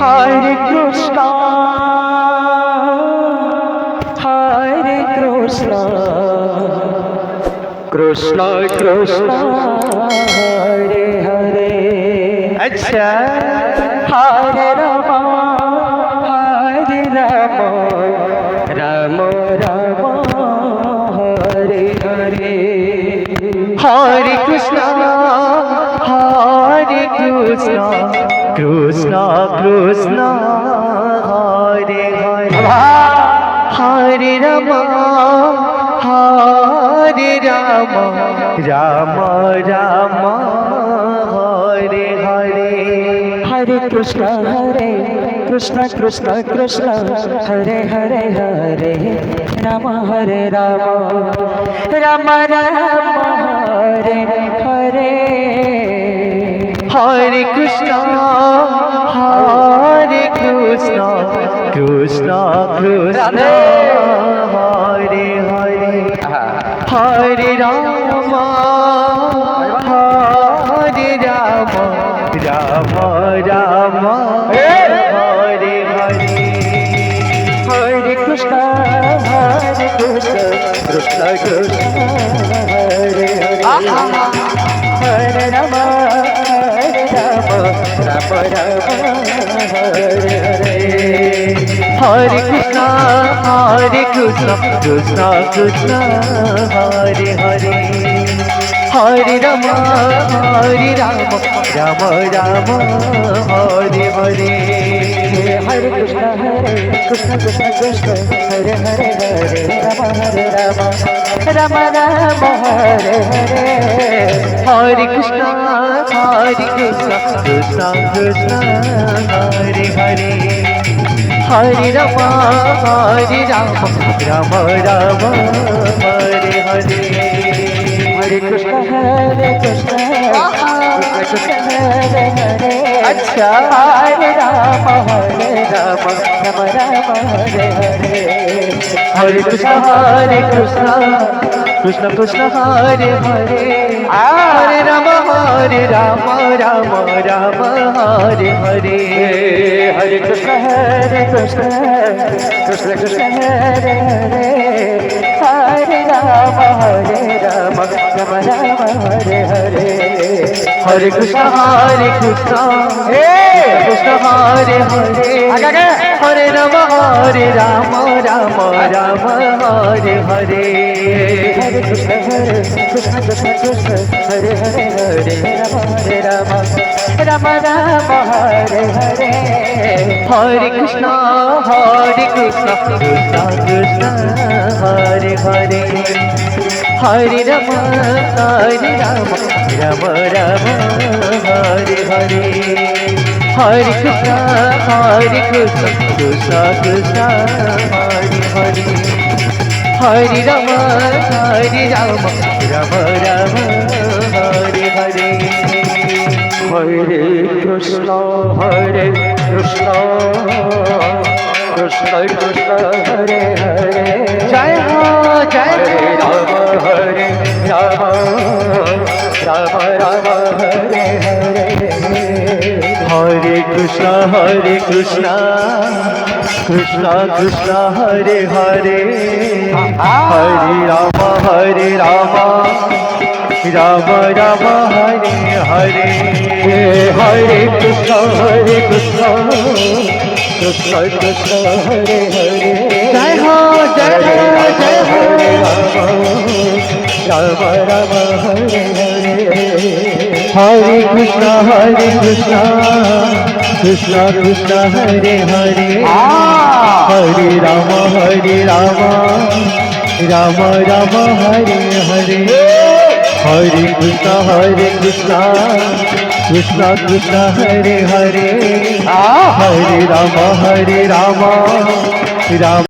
Hare Krishna, Hare Krishna, Krishna Krishna, Hare Hare. अच्छा Hare Rama, Hare Rama, Rama Rama, Hare Hare. हरे Krishna Krishna Krishna Hare Hare Hare Ram Ram Ram Hare Hare Hare Krishna, Krishna Krishna, Hare Hare Hare Rama, Hare Rama, Rama Rama, Hare Hare. हरे Krishna Krishna Krishna Hare Hare Hare Ram Ram Ram Hare Hare Hare Krishna, Krishna Krishna, Hare Hare. Hare Rama, Rama Rama, Hare Hare. हरे Krishna Krishna Krishna Hare Hare Hare Ram Ram Ram Hare Hare Hare Krishna, Krishna Krishna, Hare Hare Hare Rama, Hare Rama, Rama Rama, Hare Hare. हरे Krishna Krishna Krishna Hare Hare Hare Ram Ram Ram Hare Hare Hare Krishna, Krishna Krishna, Hare Hare. अच्छा Hare Rama, Rama Rama, Hare Hare. हरे Krishna Krishna Krishna Hare Hare Hare Ram Ram Ram Hare Hare Hare Krishna, Krishna Krishna, Hare Hare. Hare Rama, Rama Rama, Hare Hare. हरे Krishna Krishna Hare Hare Hare Ram Ram Hare Hare Hare Krishna, Krishna Krishna, Hare Hare, Hare Rama, Rama Rama, Hare Hare. हरे Krishna Krishna Krishna Hare Hare Hare Ram Ram Ram Hare Hare Hare Krishna Krishna Krishna Hare Hare Hare Ram Ram Ram Hare Hare Hare Krishna, Krishna Krishna, Hare Hare. जय हो जय Hare Rama, Rama Rama, Hare Hare. हरे Krishna Krishna Krishna Hare Hare Hare Ram Ram Ram Hare Hare Hare Krishna, Krishna Krishna, Hare Hare. जय हो जय हो जय हो Rama Rama, Hare Hare. हरे कृष्णा कृष्णा हरे हरे हरे राम राम राम हरे हरे हरे कृष्णा कृष्णा हरे हरे हरे राम राम